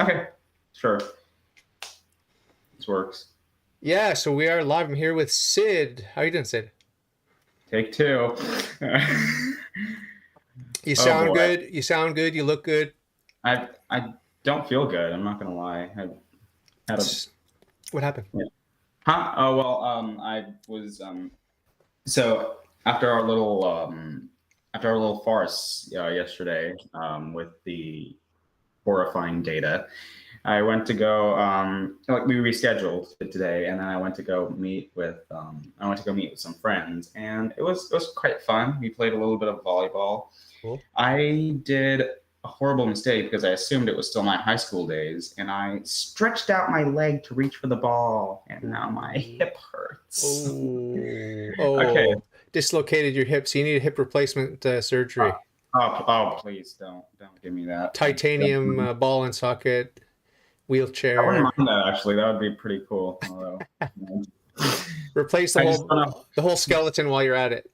Okay, sure. This works. Yeah, so we are live. I'm here with Sid. How you doing, Sid? Take two. You Oh sound boy. good. You sound good. You look good. I don't feel good. I'm not gonna lie. I had a What happened? yeah. Huh? Oh well. I was So after our little farce yesterday with the horrifying data, I went to go like we rescheduled it today, and then I went to go meet with some friends, and it was quite fun. We played a little bit of volleyball. Cool. I did a horrible mistake because I assumed it was still my high school days, and I stretched out my leg to reach for the ball, and now my hip hurts. Okay. Dislocated your hip. So you need a hip replacement surgery. Oh, please don't give me that. Titanium ball and socket, I wheelchair. wouldn't mind that actually. That would be pretty cool. Although, Replace I just wanna, the whole skeleton while you're at it.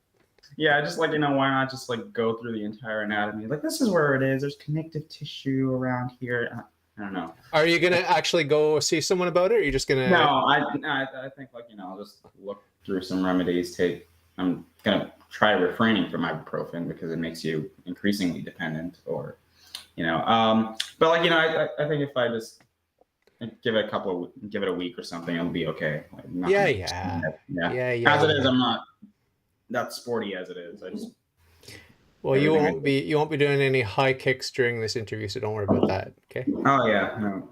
yeah, just like why not just like go through the entire anatomy? Like this is where it is. There's connective tissue around here. I don't know. Are you gonna actually go see someone about it, or are you just gonna? No, I think like I'll just look through some remedies. I'm gonna try refraining from ibuprofen because it makes you increasingly dependent, or but like I think if I just give it a week or something, it'll be okay. Like, Yeah. As it is, I'm not that sporty as it is. I just Well, you won't be doing any high kicks during this interview, so don't worry about that. Okay. Oh yeah, no.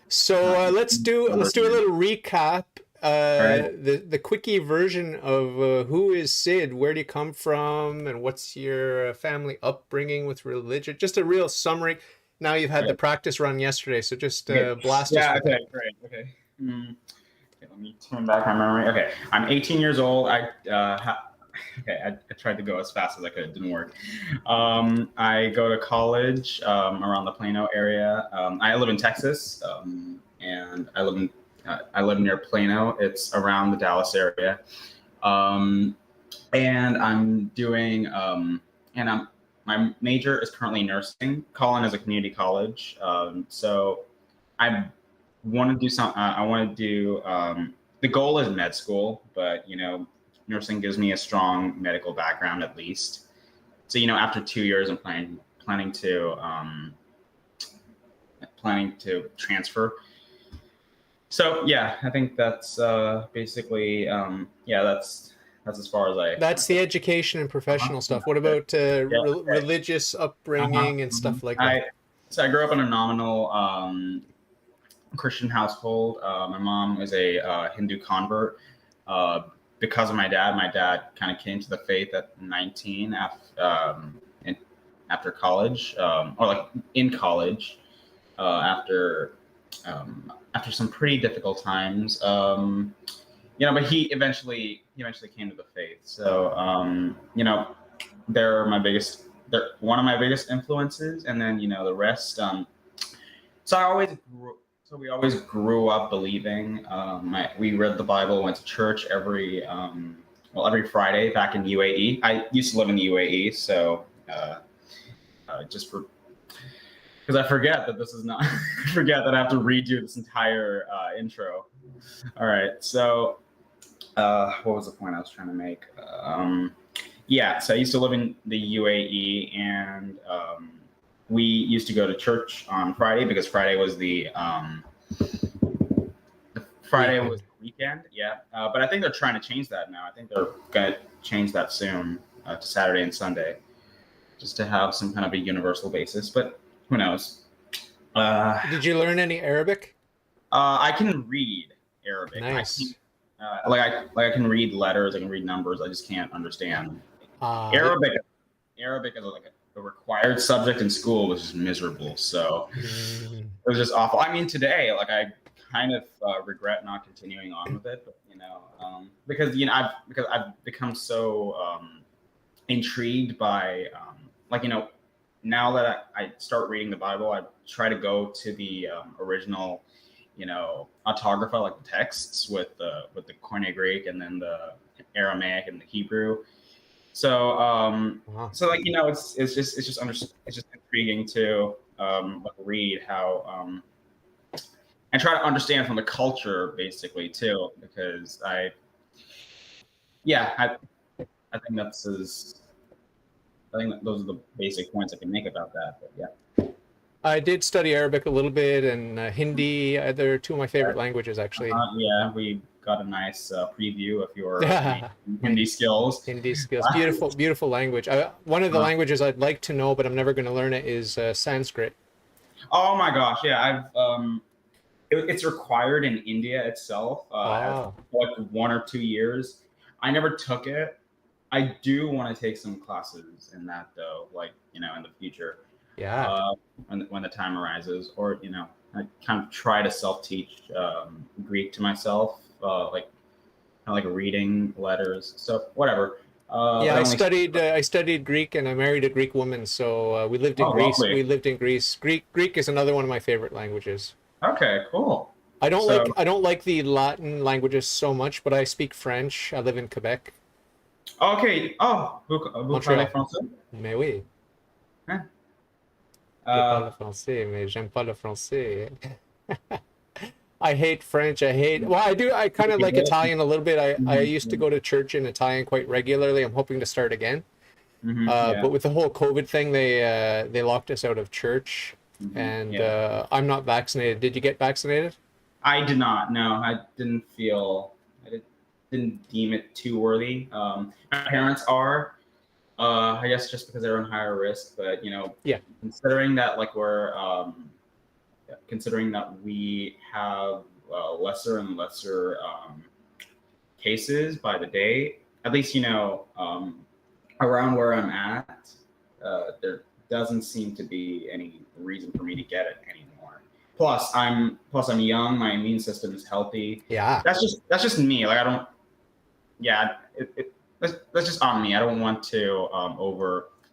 So let's do a little recap. Right. The quickie version of who is Sid, where do you come from, and what's your family upbringing with religion? Just a real summary. Now you've had the practice run yesterday, so just blast us. Yeah. Okay. Great. Okay. Okay. Let me turn back my memory. Okay. I'm 18 years old. I tried to go as fast as I could. It didn't work. I go to college around the Plano area. I live in Texas, and I live near Plano. It's around the Dallas area, and I'm doing my major is currently nursing. Collin is a community college, so I want to do some. I want to do. The goal is med school, but nursing gives me a strong medical background at least. So after 2 years, I'm planning to transfer. So yeah, I think that's basically that's as far as I. That's the education and professional stuff. What about religious upbringing and stuff like that? So I grew up in a nominal Christian household. My mom is a Hindu convert. Because of my dad kind of came to the faith at 19 after college, or like in college, after some pretty difficult times. But he eventually came to the faith. So they're one of my biggest influences, and then the rest. So we always grew up believing. We read the Bible, went to church every Friday back in UAE. I used to live in the UAE, so just because I forget that this is not. I forget that I have to redo this entire intro. All right, so what was the point I was trying to make? So I used to live in the UAE, and we used to go to church on Friday because Friday was the weekend. Yeah, but I think they're trying to change that now. I think they're going to change that soon to Saturday and Sunday, just to have some kind of a universal basis. But who knows? Did you learn any Arabic? I can read Arabic. Nice. I can read letters. I can read numbers. I just can't understand Arabic. Arabic is like a required subject in school, was just miserable. So it was just awful. I mean, today, like I kind of regret not continuing on with it, but because I've become so intrigued by now that I start reading the Bible, I try to go to the original autographa, like the texts with the Koine Greek and then the Aramaic and the Hebrew. So it's just intriguing to read how and try to understand from the culture basically too, because I think I think that those are the basic points I can make about that. But yeah. I did study Arabic a little bit, and Hindi. They're two of my favorite languages, actually. Yeah, we got a nice preview of your Hindi skills. Hindi skills, beautiful, beautiful language. One of the languages I'd like to know, but I'm never going to learn it, is Sanskrit. Oh my gosh, yeah, it's required in India itself. Like 1 or 2 years. I never took it. I do want to take some classes in that though, like, in the future. Yeah. When the time arises, or I kind of try to self-teach Greek to myself, like reading letters, stuff, whatever. I studied Greek, and I married a Greek woman, so we lived in Greece. Lovely. We lived in Greece. Greek is another one of my favorite languages. Okay, cool. I don't like the Latin languages so much, but I speak French. I live in Quebec. Okay. Oh, vous parlez français? Mais oui. Huh? Je parle français, mais j'aime pas le français. I hate French. I kind of like Italian a little bit. I used to go to church in Italian quite regularly. I'm hoping to start again. But with the whole COVID thing, they locked us out of church, and I'm not vaccinated. Did you get vaccinated? I did not. No, I didn't deem it too worthy. My parents are. I guess just because they're in higher risk, but considering that considering that we have lesser and lesser cases by the day, at least around where I'm at, there doesn't seem to be any reason for me to get it anymore. Plus I'm young, my immune system is healthy. Yeah, that's just me. Like, I don't. Yeah, that's just on me. I don't want to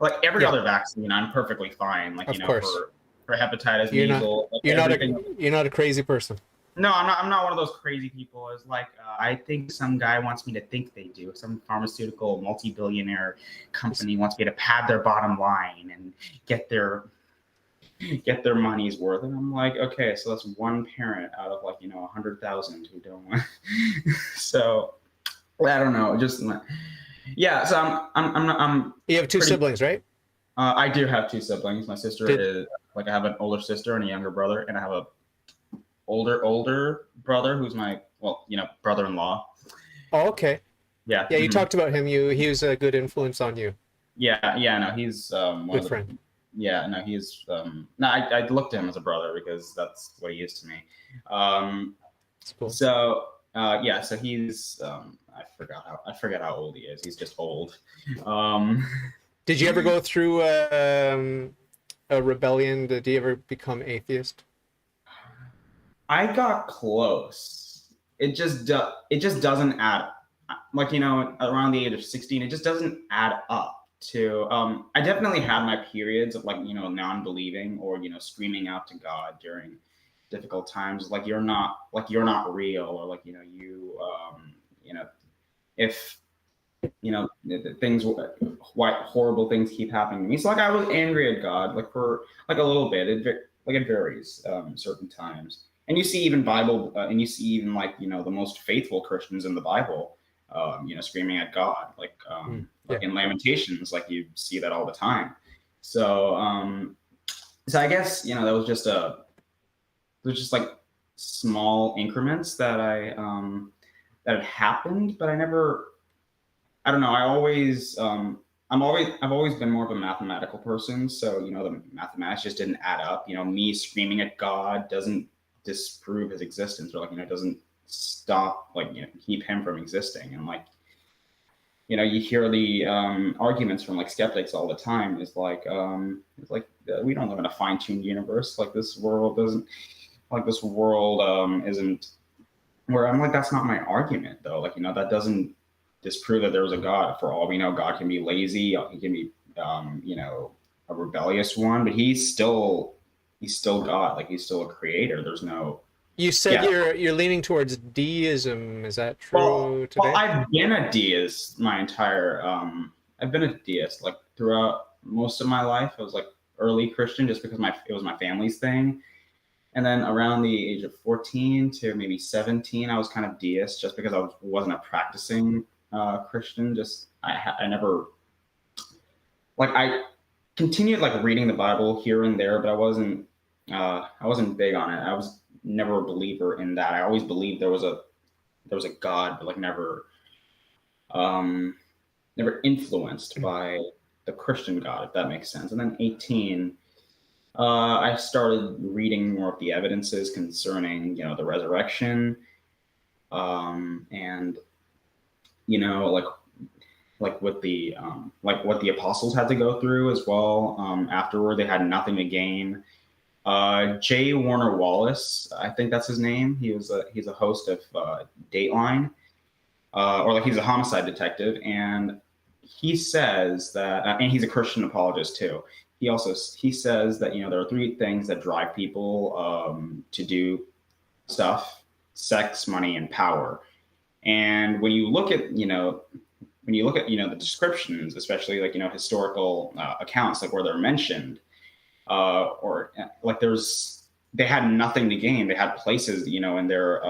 like every other vaccine. I'm perfectly fine. Like, for hepatitis, measles. You're not a crazy person. No, I'm not one of those crazy people. It's like I think some guy wants me to think they do. Some pharmaceutical multi-billionaire company wants me to pad their bottom line and get their money's worth. And I'm like, okay, so that's one parent out of 100,000 who don't want. So I don't know. Just so I'm. You have two siblings, right? I do have two siblings. My sister is I have an older sister and a younger brother, and I have a older brother who's my brother-in-law. Oh, okay. Yeah. Yeah, you talked about him. He was a good influence on you. Yeah. No, he's good friend. Yeah, no, he's no. I looked at him as a brother because that's what he is to me. That's cool. So so he's I forgot how old he is. He's just old. Did you ever go through a rebellion? Did you ever become atheist? I got close. It just doesn't add, around the age of 16, it just doesn't add up to, I definitely had my periods of non-believing or, screaming out to God during difficult times. Like, you're not real, or if, things, horrible things keep happening to me. So I was angry at God, for a little bit. It varies, certain times. And you see even Bible, and you see even the most faithful Christians in the Bible, screaming at God, in Lamentations, you see that all the time. So, so I guess that was just small increments that that had happened, but I never. I don't know. I've always been more of a mathematical person, so the mathematics just didn't add up. Me screaming at God doesn't disprove his existence, or doesn't stop keep him from existing. And you hear the arguments from skeptics all the time. It's we don't live in a fine-tuned universe. This world doesn't this world isn't. Where I'm that's not my argument though. That doesn't disprove that there was a God. For all we know, God can be lazy. He can be a rebellious one, but he's still God. He's still a creator. There's no. You said you're leaning towards deism. Is that true today? Well, I've been a deist my entire. I've been a deist throughout most of my life. I was early Christian just because it was my family's thing. And then around the age of 14 to maybe 17, I was kind of deist just because I wasn't a practicing Christian. Just I never like I continued like reading the Bible here and there, but I wasn't big on it. I was never a believer in that. I always believed there was a God, but like never influenced by the Christian God, if that makes sense. And then 18, I started reading more of the evidences concerning, the resurrection, and like what the what the apostles had to go through as well. Afterward, they had nothing to gain. J. Warner Wallace, I think that's his name. He's a host of Dateline, or like he's a homicide detective, and he says that, and he's a Christian apologist too. He says that there are three things that drive people to do stuff: sex, money, and power. And when you look at the descriptions, especially like historical accounts, like where they're mentioned, or like they had nothing to gain. They had places in their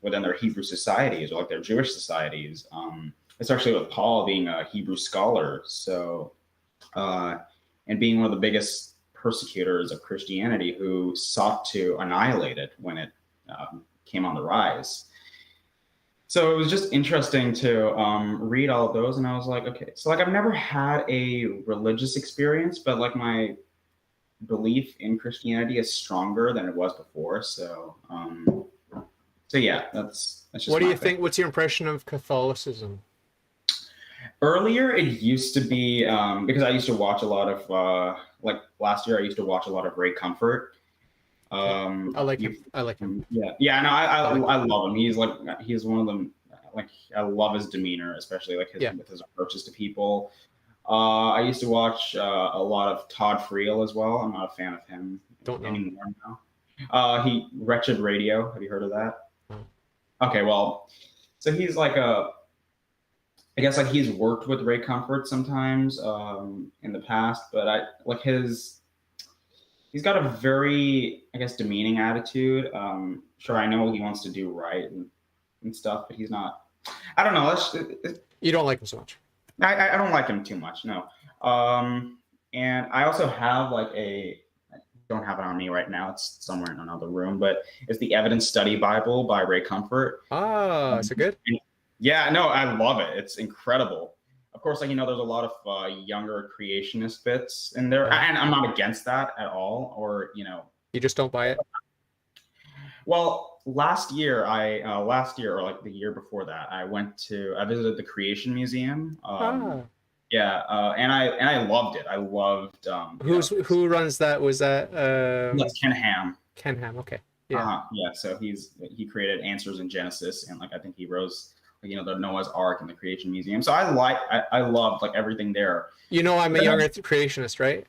within their Hebrew societies or like their Jewish societies, especially with Paul being a Hebrew scholar. So and being one of the biggest persecutors of Christianity, who sought to annihilate it when it came on the rise. So it was just interesting to read all of those, and I was like, okay, so like I've never had a religious experience, but like my belief in Christianity is stronger than it was before. So yeah, that's just. What do you think? What's your impression of Catholicism? Earlier, it used to be because I used to watch a lot of like last year, I used to watch a lot of Ray Comfort. I like him. Yeah. No, I love him. He's one of them. Like I love his demeanor, especially like with his approaches to people. I used to watch a lot of Todd Friel as well. I'm not a fan of him anymore now. Wretched Radio. Have you heard of that? No. Okay, well, so he's like I guess like he's worked with Ray Comfort sometimes in the past, but he's got a very, I guess, demeaning attitude. Sure, I know he wants to do right and stuff, but he's not. I don't know. You don't like him so much. I don't like him too much, no. And I also have I don't have it on me right now. It's somewhere in another room, but it's the Evidence Study Bible by Ray Comfort. Ah, is it good? Yeah, no, I love it. It's incredible. Of course, there's a lot of younger creationist bits in there, and I'm not against that at all. Or you just don't buy it. Well, last year or like the year before that, I visited the Creation Museum. Yeah, and I loved it. I loved. Who runs that? Was that? That's Ken Ham. Ken Ham. Okay. Yeah. Yeah. So he created Answers in Genesis, and like I think he rose. The Noah's Ark in the Creation Museum. So I loved like everything there. I'm a young Earth creationist, right?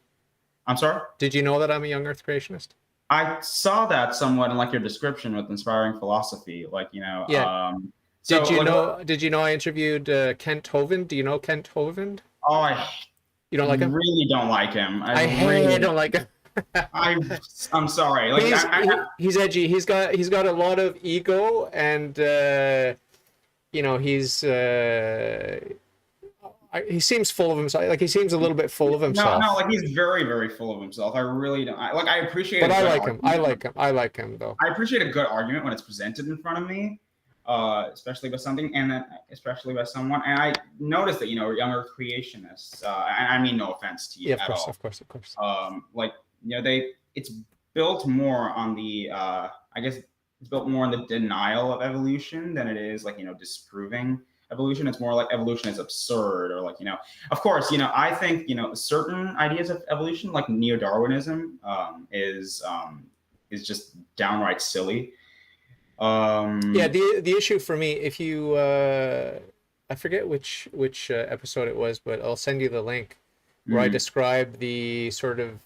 I'm sorry? Did you know that I'm a young Earth creationist? I saw that somewhat in like your description with Inspiring Philosophy. Yeah. Did you know I interviewed Kent Hovind? Do you know Kent Hovind? Oh, you don't like him? Really don't like him. I really don't like him. I'm sorry. Like he's edgy. He's got a lot of ego, and he seems full of himself. Like he seems a little bit full of himself. No, like he's very, very full of himself. I really don't. I appreciate. But I like him. I like him though. I appreciate a good argument when it's presented in front of me, especially with something, and then especially by someone. And I noticed that younger creationists. And I mean no offense to you at all. Of course. It's built more on the. I guess it's built more on the denial of evolution than it is disproving evolution. It's more like evolution is absurd, or of course, I think certain ideas of evolution, like neo-Darwinism, is just downright silly. The issue for me, if you I forget which episode it was, but I'll send you the link where I describe the sort of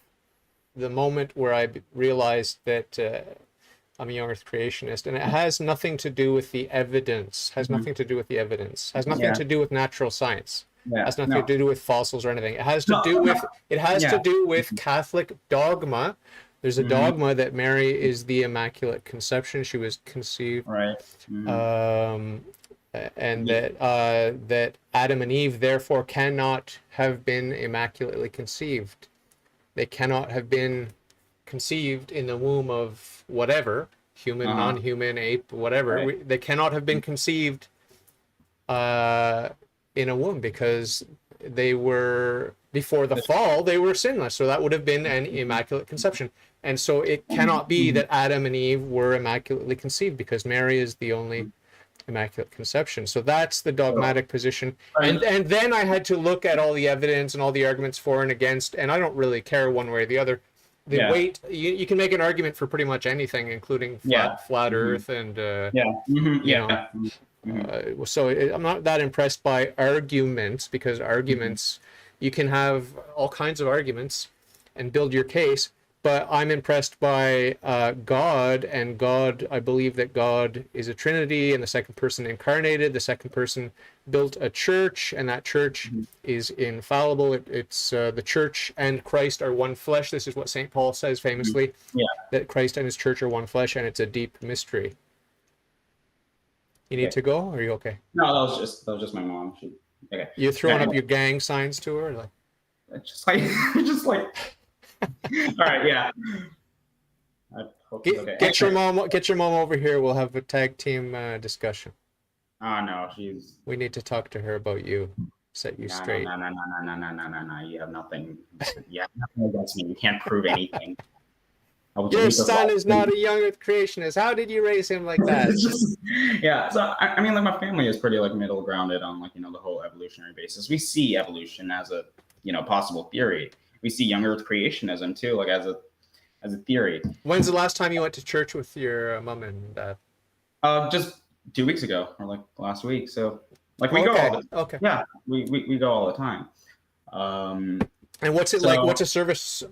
the moment where I realized that I'm a young Earth creationist, and it has nothing to do with the evidence. Has nothing to do with natural science. has nothing to do with fossils or anything. It has to No, do with no. it has to do with Catholic dogma. There's a dogma that Mary is the Immaculate Conception. She was conceived, Right. and that Adam and Eve therefore cannot have been immaculately conceived. They cannot have been conceived in the womb of whatever, human, non-human, ape, whatever. Right. They cannot have been conceived in a womb because they were, before the fall, they were sinless. So that would have been an immaculate conception. And so it cannot be that Adam and Eve were immaculately conceived because Mary is the only immaculate conception. So that's the dogmatic position. And then I had to look at all the evidence and all the arguments for and against, and I don't really care one way or the other. The weight, you can make an argument for pretty much anything, including flat Earth and so I'm not that impressed by arguments, because arguments, you can have all kinds of arguments and build your case, but I'm impressed by God, and God, I believe that God is a Trinity and the second person incarnated, the second person built a church, and that church is infallible. It's the church and Christ are one flesh. This is what St. Paul says famously, that Christ and his church are one flesh, and it's a deep mystery. You need to go, or are you okay? No, that was just my mom. Okay. You're throwing up your gang signs to her, like just like all right, yeah. Get your mom over here. We'll have a tag team discussion. Oh no, we need to talk to her about you, set you straight. No. You have nothing. You have nothing against me. You can't prove anything. Your son is not a young earth creationist. How did you raise him like that? Yeah, so I mean, like, my family is pretty like middle grounded on, like, the whole evolutionary basis. We see evolution as a possible theory. We see young earth creationism too, like as a theory. When's the last time you went to church with your mom and dad? Just 2 weeks ago, or like last week. So like we go all the yeah, we go all the time. And what's it like? What's a service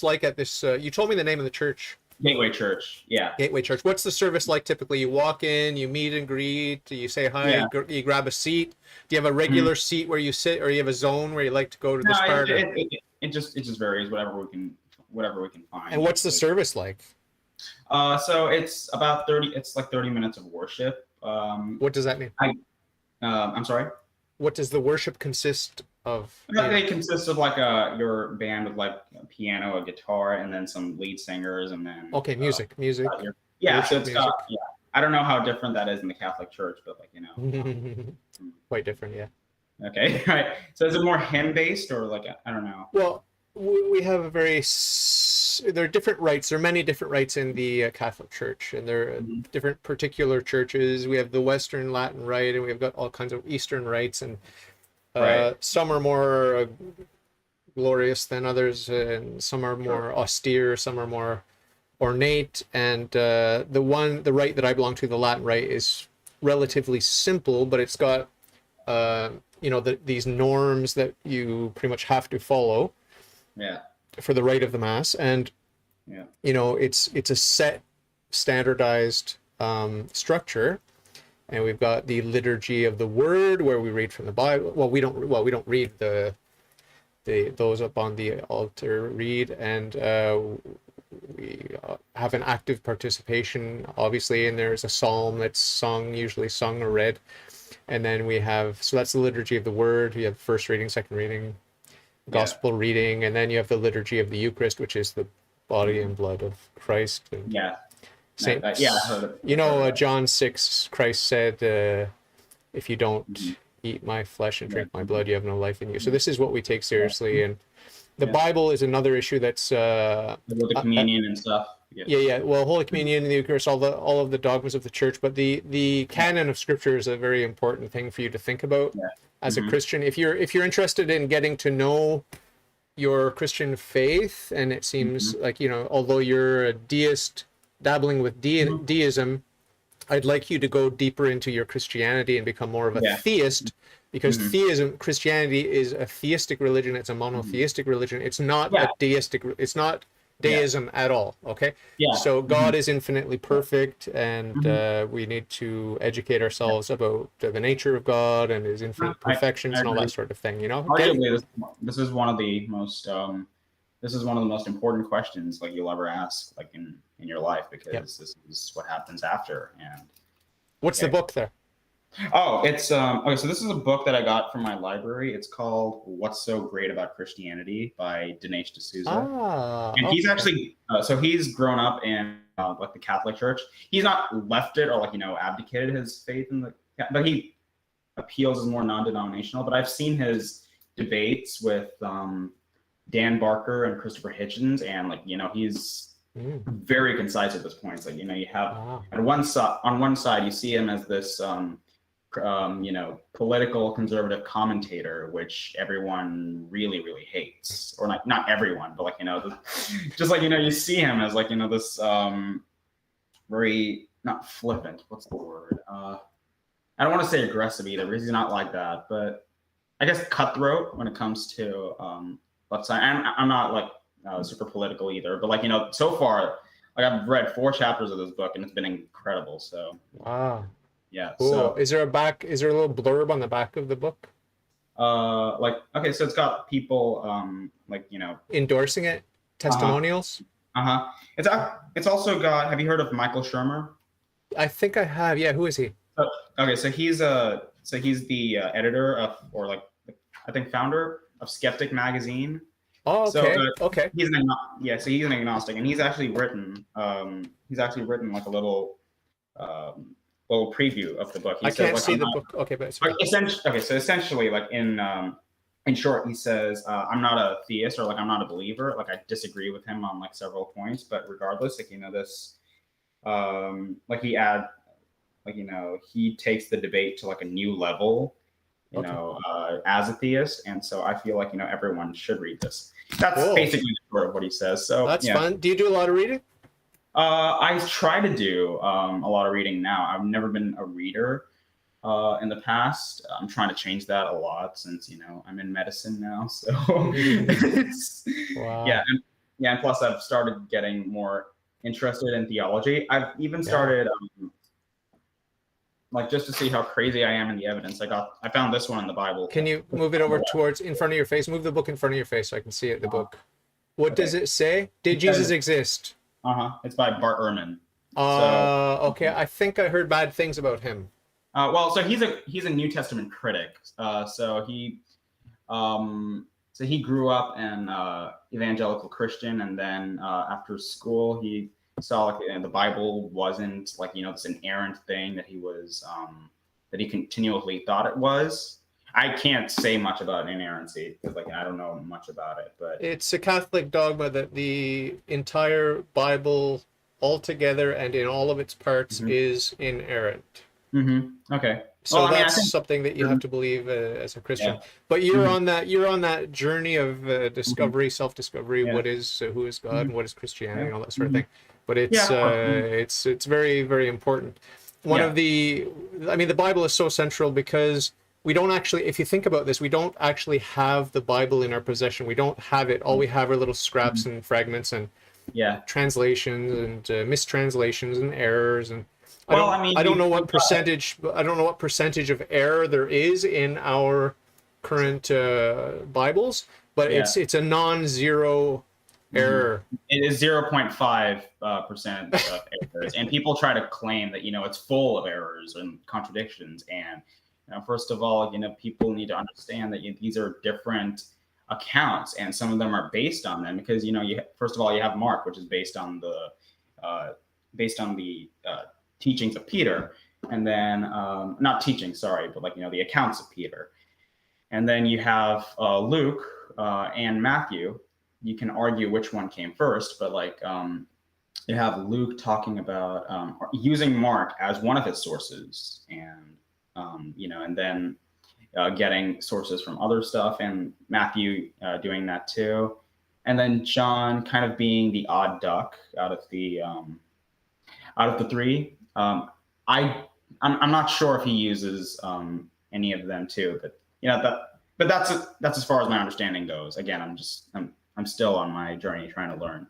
like at this? You told me the name of the church. Gateway Church. Yeah. Gateway Church. What's the service like typically? You walk in, you meet and greet, you say hi, you grab a seat. Do you have a regular seat where you sit, or you have a zone where you like to go to this part? It just varies, whatever we can find. And what's the service like? So it's about 30. It's like 30 minutes of worship. What does that mean? I'm sorry. What does the worship consist of? They consist of like your band with like a piano, a guitar, and then some lead singers, and then music. Yeah, so it's I don't know how different that is in the Catholic Church, but like quite different, yeah. Okay, right. So is it more hymn based, or like I don't know? Well, we have a very there are different rites. There are many different rites in the Catholic Church, and there are different particular churches. We have the Western Latin Rite, and we've got all kinds of Eastern rites, and some are more glorious than others, and some are more austere, some are more ornate. And the rite that I belong to, the Latin Rite, is relatively simple, but it's got these norms that you pretty much have to follow. Yeah. For the rite of the Mass, and it's a set, standardized structure, and we've got the Liturgy of the Word, where we read from the Bible. Well, we don't read those up on the altar read, and we have an active participation, obviously, and there's a psalm that's usually sung or read, and then so that's the Liturgy of the Word. We have first reading, second reading, gospel reading, and then you have the Liturgy of the Eucharist, which is the body and blood of Christ. And I heard it. John 6, Christ said, if you don't eat my flesh and drink my blood, you have no life in you. So this is what we take seriously, and the Bible is another issue that's the communion and stuff. Well, Holy Communion and the Eucharist, all of the dogmas of the Church, but the canon of Scripture is a very important thing for you to think about as a Christian. If you're interested in getting to know your Christian faith, and it seems like, although you're a deist dabbling with deism, I'd like you to go deeper into your Christianity and become more of a theist, because Christianity is a theistic religion. It's a monotheistic religion. It's not a deistic. It's not deism at all. Okay. Yeah. So God is infinitely perfect, and we need to educate Yeah. ourselves about the nature of God and His infinite perfections I and all agree. that sort of thing. You know. Arguably, this is one of the most important questions like you'll ever ask like in your life, because this is what happens after. And what's the book there? Oh, it's okay. So this is a book that I got from my library. It's called "What's So Great About Christianity" by Denise de Souza. And he's actually so he's grown up in like the Catholic Church. He's not left it or like abdicated his faith in the, but he appeals as more non-denominational. But I've seen his debates with Dan Barker and Christopher Hitchens, and like he's very concise at this point. It's like you have on one side you see him as this political conservative commentator, which everyone really hates, or not everyone, but like just like you see him as like this very not flippant. What's the word? I don't want to say aggressive either, because he's not like that, but I guess cutthroat when it comes to left side. And I'm not like super political either, but like so far, like I've read 4 chapters of this book and it's been incredible. So wow. Yeah. Cool. So is there a little blurb on the back of the book? Like, okay, so it's got people like endorsing it, testimonials. It's also got. Have you heard of Michael Shermer? I think I have. Yeah. Who is he? Okay, so he's the editor of, or like I think founder of Skeptic magazine. Oh, okay. So, okay. He's an agnostic, and he's actually written like a little preview of the book. I can't see the book. Okay, but essentially, like in short, he says, I'm not a theist, or like I'm not a believer. Like I disagree with him on like several points, but regardless, like this, like he takes the debate to like a new level, as a theist, and so I feel like everyone should read this. That's basically what he says. So that's fun. Do you do a lot of reading? I try to do a lot of reading now. I've never been a reader in the past. I'm trying to change that a lot since I'm in medicine now. So wow. And plus I've started getting more interested in theology. I've even started like just to see how crazy I am in the evidence. I found this one in the Bible. Can you move it over towards in front of your face? Move the book in front of your face so I can see it. The book. What does it say? Did Jesus exist? It's by Bart Ehrman. Okay. I think I heard bad things about him. Well, so he's a New Testament critic. So he grew up an evangelical Christian, and then after school he saw like the Bible wasn't like this inerrant thing that he was that he continually thought it was. I can't say much about inerrancy because like I don't know much about it, but it's a Catholic dogma that the entire Bible altogether and in all of its parts is inerrant. Okay. So that's something that you have to believe as a Christian. Yeah. But you're on that journey of discovery, self-discovery. Yeah. Who is God and what is Christianity and all that sort of thing. But it's very, very important. The Bible is so central because we don't actually, if you think about this, we don't actually have the Bible in our possession. We don't have it. All we have are little scraps and fragments and translations and mistranslations and errors. And I don't know what percentage of error there is in our current Bibles, but it's a non-zero error. It is 0.5% of errors, and people try to claim that it's full of errors and contradictions. And first of all, people need to understand that these are different accounts, and some of them are based on them because first of all you have Mark, which is based on the teachings of Peter, and then not teaching, sorry, but the accounts of Peter, and then you have Luke and Matthew. You can argue which one came first, but you have Luke talking about using Mark as one of his sources, and and then getting sources from other stuff, and Matthew doing that too, and then John kind of being the odd duck out of the three. I'm not sure if he uses any of them too, but but that's as far as my understanding goes. Again, I'm still on my journey trying to learn.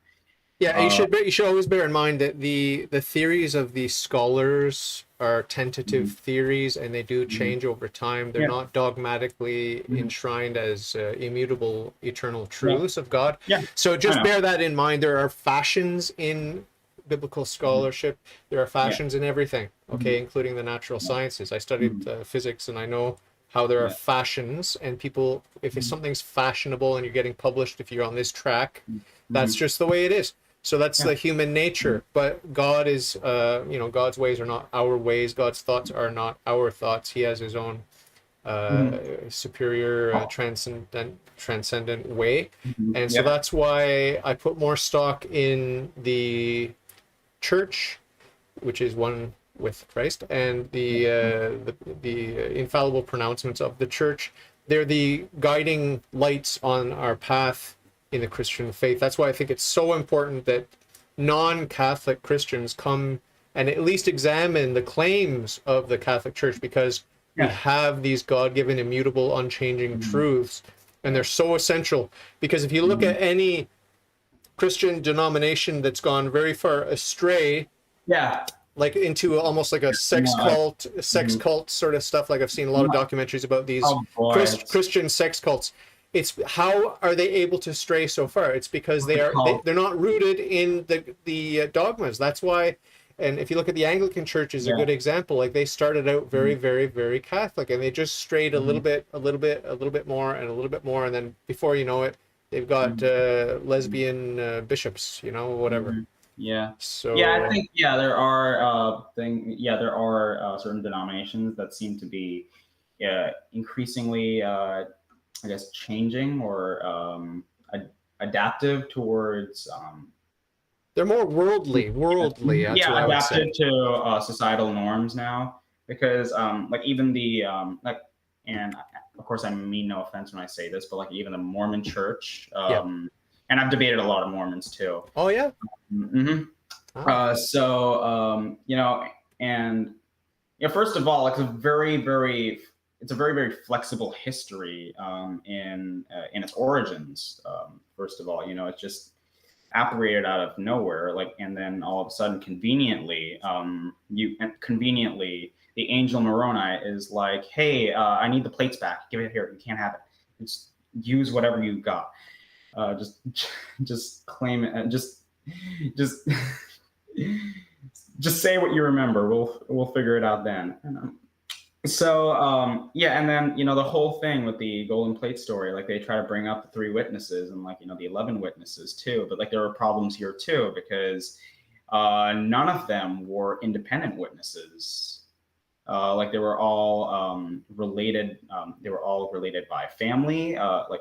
Yeah, you should always bear in mind that the theories of these scholars are tentative theories, and they do change over time. They're not dogmatically enshrined as immutable eternal truths of God. Yeah. So just bear that in mind. There are fashions in biblical scholarship. There are fashions in everything, okay, including the natural sciences. I studied physics, and I know how there are fashions, and people, if something's fashionable and you're getting published, if you're on this track, that's just the way it is. So that's the human nature. But God is, God's ways are not our ways. God's thoughts are not our thoughts. He has his own superior, transcendent way. And so that's why I put more stock in the church, which is one with Christ, and the infallible pronouncements of the church. They're the guiding lights on our path in the Christian faith. That's why I think it's so important that non-Catholic Christians come and at least examine the claims of the Catholic Church, because we have these God-given, immutable, unchanging truths, and they're so essential. Because if you look at any Christian denomination that's gone very far astray, like into almost like a sex cult sort of stuff, like I've seen a lot of documentaries about these Christian sex cults. It's how are they able to stray so far? It's because they're not rooted in the dogmas. That's why. And if you look at the Anglican Church is a good example. Like they started out very, very, very Catholic, and they just strayed a little bit more, and then before you know it, they've got lesbian bishops, whatever. Yeah. So I think there are certain denominations that seem to be increasingly I guess changing or adaptive towards they're more worldly. Adaptive to societal norms now, because like even the and of course I mean no offense when I say this, but like even the Mormon Church, and I've debated a lot of Mormons too. Oh yeah. First of all, it's a very, very flexible history in its origins. First of all, it's just apparated out of nowhere, and then all of a sudden, conveniently, the angel Moroni is like, "Hey, I need the plates back. Give it here. You can't have it. Just use whatever you got. Just claim it. Just say what you remember. We'll figure it out then." And then the whole thing with the golden plate story, like they try to bring up the 3 witnesses and the 11 witnesses too, but like there were problems here too, because none of them were independent witnesses. They were all related. They were all related by family, or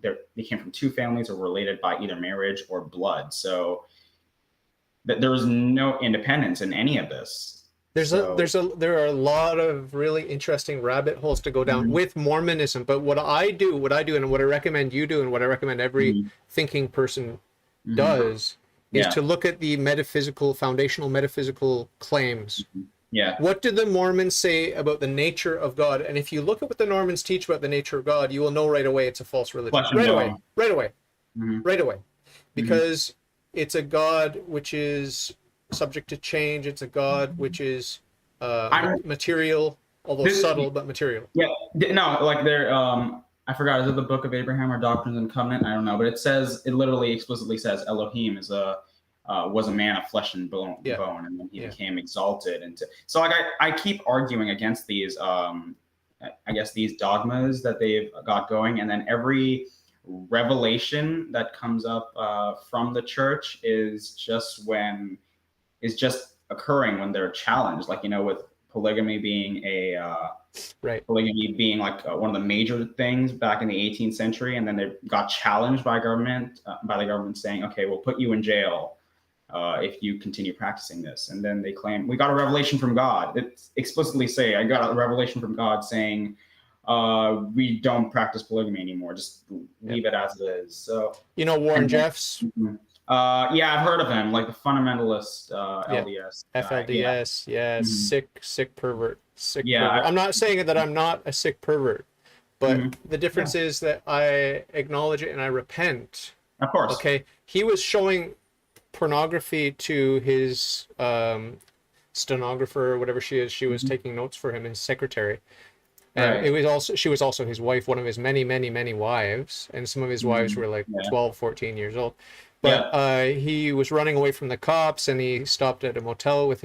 they came from 2 families, or related by either marriage or blood. So there was no independence in any of this. There are a lot of really interesting rabbit holes to go down with Mormonism. But what I do, and what I recommend you do, and what I recommend every thinking person does, is to look at the foundational metaphysical claims. Yeah. What do the Mormons say about the nature of God? And if you look at what the Mormons teach about the nature of God, you will know right away it's a false religion. Right away. Because it's a God which is subject to change. It's a God which is material, although subtle, but material. Yeah, no, like there. I forgot. Is it the Book of Abraham or Doctrines and Covenant? I don't know, but it literally explicitly says Elohim was a man of flesh and bone, and then he became exalted. So like I keep arguing against these, I guess these dogmas that they've got going, and then every revelation that comes up from the church is just occurring when they're challenged, with polygamy being one of the major things back in the 18th century, and then they got challenged by the government saying, okay, we'll put you in jail if you continue practicing this. And then they claim, we got a revelation from God. It explicitly say, I got a revelation from God saying, we don't practice polygamy anymore. Just leave it as it is. So Warren Jeffs. I've heard of him, like the fundamentalist LDS. FLDS, sick pervert. Pervert. I'm not saying that I'm not a sick pervert, but the difference is that I acknowledge it and I repent. Of course. Okay. He was showing pornography to his stenographer or whatever she is. She was taking notes for him, his secretary. And Right. it was also, she was also his wife, one of his many, many, many wives. And some of his wives were like 12, 14 years old. But he was running away from the cops, and he stopped at a motel with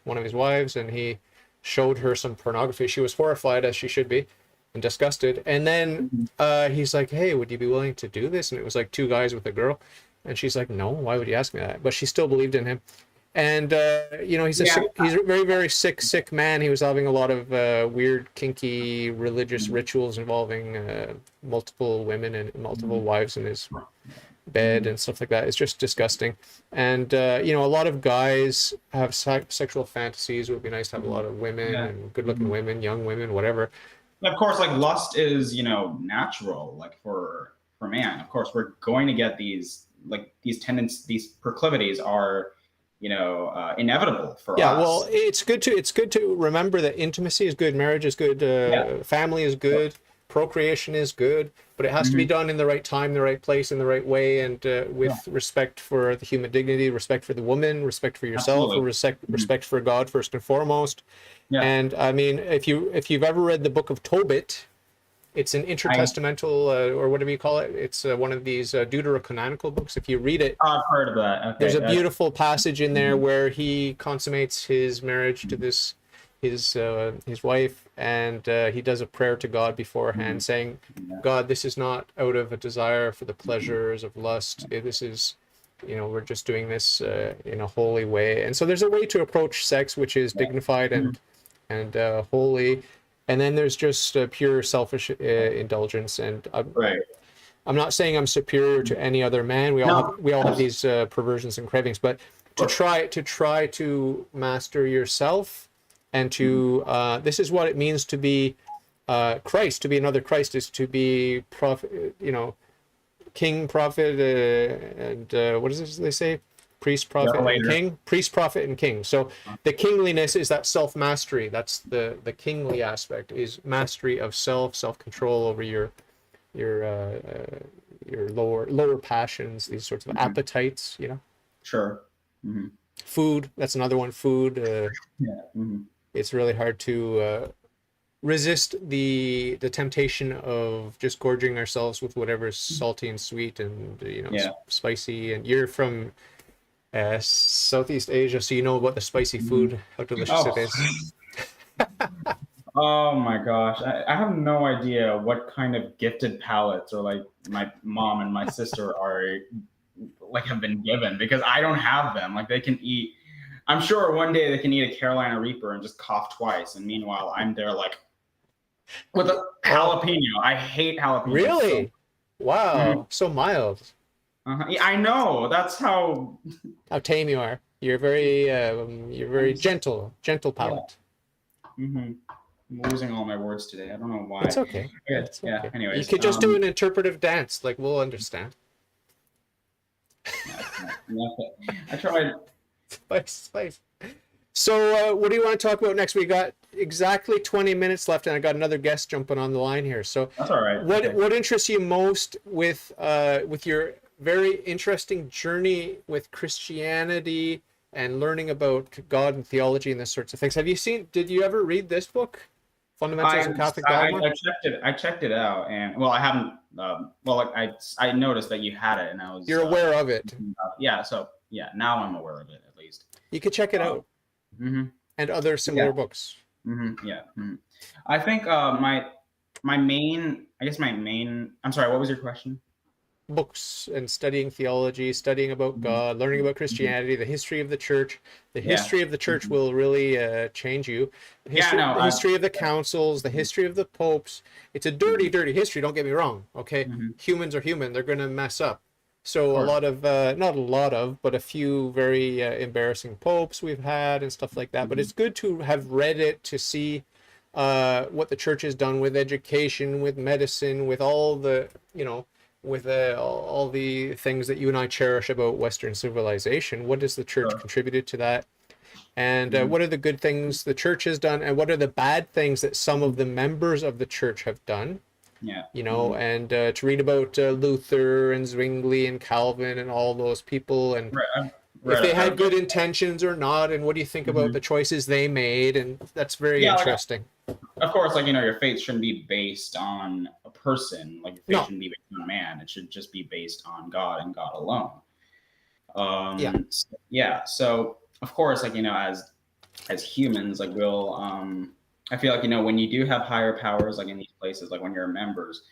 one of his wives, and he showed her some pornography. She was horrified, as she should be, and disgusted. And then he's like, hey, would you be willing to do this? And it was like two guys with a girl. And she's like, no, why would you ask me that? But she still believed in him. And he's he's a very, very sick man. He was having a lot of weird, kinky religious rituals involving multiple women and multiple wives in his bed and stuff like that. It's just disgusting. And a lot of guys have sexual fantasies. It would be nice to have a lot of women and good-looking women, young women, whatever. Of course, like lust is natural, like for man. Of course, we're going to get these tendencies, these proclivities are inevitable for us. Well, it's good to remember that intimacy is good, marriage is good, family is good, procreation is good, but it has to be done in the right time, the right place, in the right way, and with respect for the human dignity, respect for the woman, respect for yourself, respect for God first and foremost. And I mean, if you've ever read the book of Tobit, it's an intertestamental, or whatever you call it. It's one of these deuterocanonical books. If you read it, I've heard of that. Okay, there's a beautiful passage in there where he consummates his marriage to his wife, and he does a prayer to God beforehand, saying, God, this is not out of a desire for the pleasures of lust. This is, we're just doing this in a holy way. And so there's a way to approach sex which is dignified and holy. And then there's just pure selfish indulgence. And I'm not saying I'm superior to any other man. We all have these perversions and cravings. But to try to master yourself, and to this is what it means to be Christ. To be another Christ is to be prophet. King, prophet, and what is this they say? Priest, prophet, and king. Priest, prophet, and king. So the kingliness is that self-mastery. That's the kingly aspect, is mastery of self-control over your lower passions, these sorts of appetites. Sure. Food. That's another one. Food. It's really hard to resist the temptation of just gorging ourselves with whatever's salty and sweet and spicy. And you're from Southeast Asia, so you know about the spicy food, how delicious it is. Oh my gosh, I have no idea what kind of gifted palates, or like my mom and my sister have been given, because I don't have them. Like, they can eat, I'm sure one day they can eat a Carolina Reaper and just cough twice, and meanwhile I'm there like with a jalapeno. I hate jalapenos. Really? Wow, so mild. I know. That's how tame you are. You're very gentle palate. I'm losing all my words today. I don't know why. It's okay. Anyways, you could just do an interpretive dance. Like, we'll understand. I tried. Spice. So, what do you want to talk about next? We got exactly 20 minutes left, and I got another guest jumping on the line here. So, that's all right. What interests you most with your very interesting journey with Christianity and learning about God and theology and this sorts of things? Did you ever read this book, Fundamentals of Catholic Dogma? I checked it out, and I haven't. I noticed that you had it, and I was. You're aware of it. Now I'm aware of it, at least. You could check it out. And other similar books. I think my main. I'm sorry. What was your question? Books and studying theology, studying about God, learning about Christianity, the history of the church. The history of the church will really change you. The history of the councils, the history of the popes. It's a dirty history, don't get me wrong. Okay, humans are human, they're going to mess up. So but a few very embarrassing popes we've had and stuff like that. But it's good to have read it, to see what the church has done with education, with medicine, with all the, with all the things that you and I cherish about Western civilization. What has the church contributed to that? And what are the good things the church has done? And what are the bad things that some of the members of the church have done? And to read about Luther and Zwingli and Calvin and all those people, and if read they a fair had good bit. intentions or not, and what do you think about the choices they made? And that's very Yeah, interesting. of course, like, your faith shouldn't be based on a person. Like, your faith No. shouldn't be based on man. It should just be based on God and God alone. Yeah. Yeah. So of course, like, as humans, like, we'll I feel like, when you do have higher powers, like in these places, like when you're members,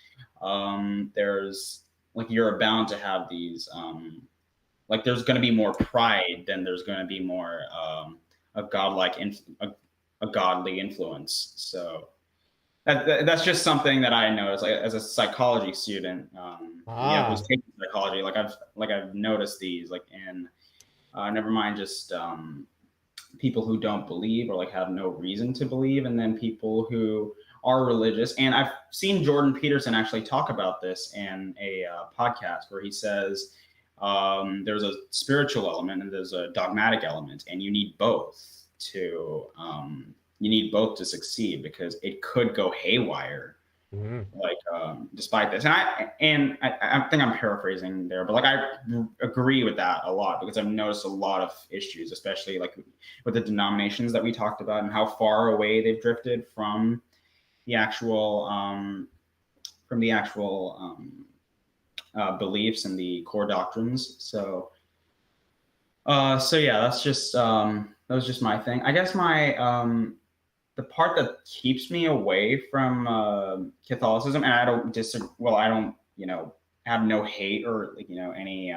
there's like, you're bound to have these like, there's going to be more pride than there's going to be more a godlike a godly influence. So that's just something that I noticed, like, as a psychology student, who's taking psychology. Like, I've noticed these, like, in never mind just people who don't believe, or like have no reason to believe, and then people who are religious. And I've seen Jordan Peterson actually talk about this in a podcast, where he says there's a spiritual element and there's a dogmatic element, and you need both to succeed, because it could go haywire. Like, despite this, and I think I'm paraphrasing there, but like, I agree with that a lot, because I've noticed a lot of issues, especially like with the denominations that we talked about, and how far away they've drifted from the actual beliefs and the core doctrines. So yeah, that was just my thing. I guess my the part that keeps me away from Catholicism, and I don't have no hate or, like, any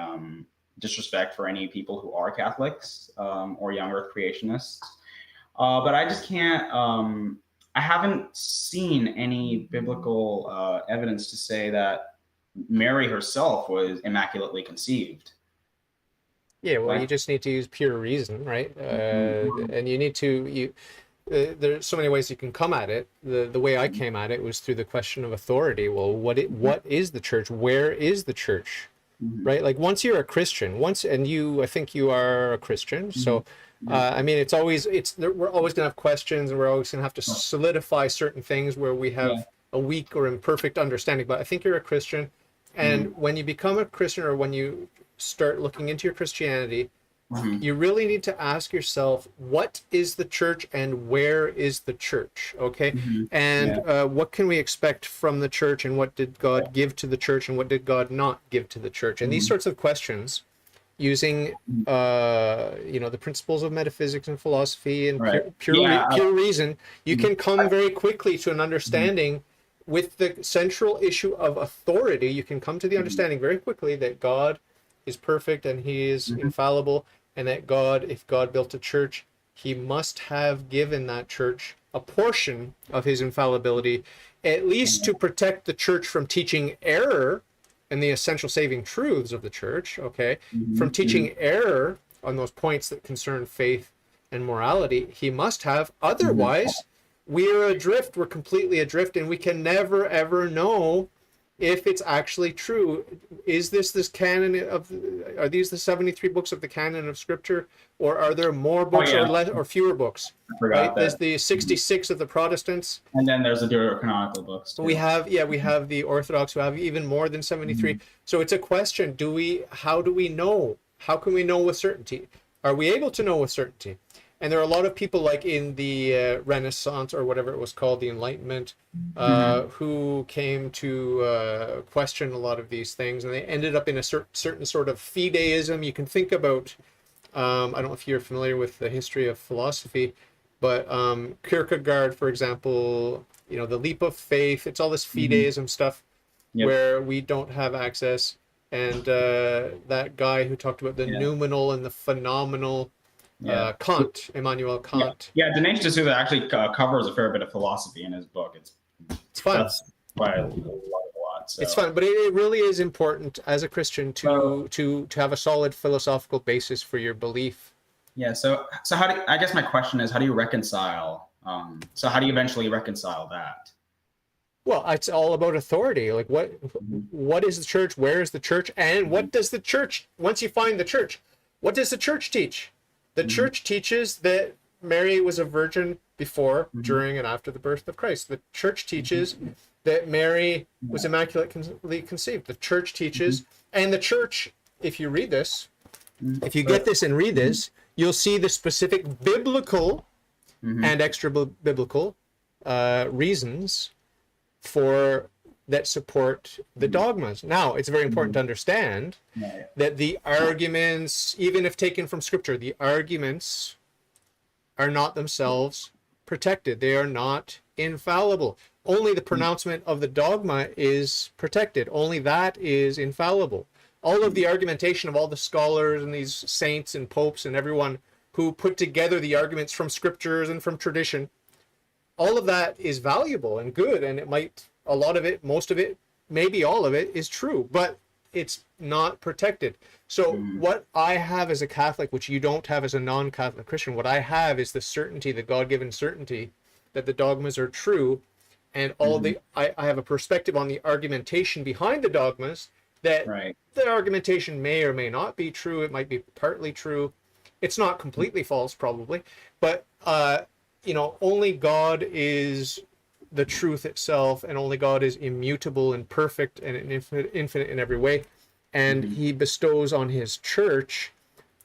disrespect for any people who are Catholics or young Earth creationists, but I just can't. I haven't seen any biblical evidence to say that Mary herself was immaculately conceived. Yeah, well, you just need to use pure reason, right? And you need to there's so many ways you can come at it. The way I came at it was through the question of authority. Well, what is the church? Where is the church? Right? Like, once you're a Christian, I think you are a Christian. So, I mean, we're always going to have questions, and we're always going to have to solidify certain things where we have a weak or imperfect understanding. But I think you're a Christian, and when you become a Christian, or when you start looking into your Christianity, you really need to ask yourself, what is the church and where is the church? Okay. And what can we expect from the church, and what did God give to the church, and what did God not give to the church? And these sorts of questions, using the principles of metaphysics and philosophy and pure reason, you can come very quickly to an understanding. With the central issue of authority, you can come to the understanding very quickly that God is perfect and he is infallible, and that if God built a church, he must have given that church a portion of his infallibility, at least to protect the church from teaching error in the essential saving truths of the church, okay? From teaching error on those points that concern faith and morality. He must have, otherwise we're completely adrift, and we can never ever know if it's actually true. Is this canon are these the 73 books of the canon of Scripture, or are there more books or less or fewer books? Right? There's the 66 of the Protestants, and then there's the deuterocanonical books too. We have the Orthodox, who have even more than 73. So it's a question: how do we know? How can we know with certainty? Are we able to know with certainty? And there are a lot of people, like in the Renaissance, or whatever it was called, the Enlightenment, who came to question a lot of these things, and they ended up in a certain sort of fideism. You can think about, I don't know if you're familiar with the history of philosophy, but Kierkegaard, for example, the leap of faith, it's all this fideism stuff, where we don't have access. And that guy who talked about the noumenal and the phenomenal, Kant, Immanuel Kant. Yeah, Denise de Souza actually covers a fair bit of philosophy in his book. It's fun. That's why I love it a lot. So. It's fun, but it really is important as a Christian to have a solid philosophical basis for your belief. Yeah. So I guess my question is, how do you reconcile? So how do you eventually reconcile that? Well, it's all about authority. Like, what is the church? Where is the church? And what does the church? Once you find the church, what does the church teach? The church teaches that Mary was a virgin before, during, and after the birth of Christ. The church teaches that Mary was immaculately conceived. The church teaches, and the church, if you read this, If you get this and read this, you'll see the specific biblical and extra biblical reasons for that support the dogmas. Now, it's very important to understand that the arguments, even if taken from Scripture, the arguments are not themselves protected. They are not infallible. Only the pronouncement of the dogma is protected. Only that is infallible. All of the argumentation of all the scholars and these saints and popes and everyone who put together the arguments from scriptures and from tradition, all of that is valuable and good, and it might, a lot of it, most of it, maybe all of it is true, but it's not protected. So what I have as a Catholic, which you don't have as a non-Catholic Christian, what I have is the certainty, the God-given certainty that the dogmas are true, and all I have a perspective on the argumentation behind the dogmas, that the argumentation may or may not be true. It might be partly true. It's not completely false, probably, but you know, only God is the truth itself, and only God is immutable and perfect and infinite in every way, and he bestows on his church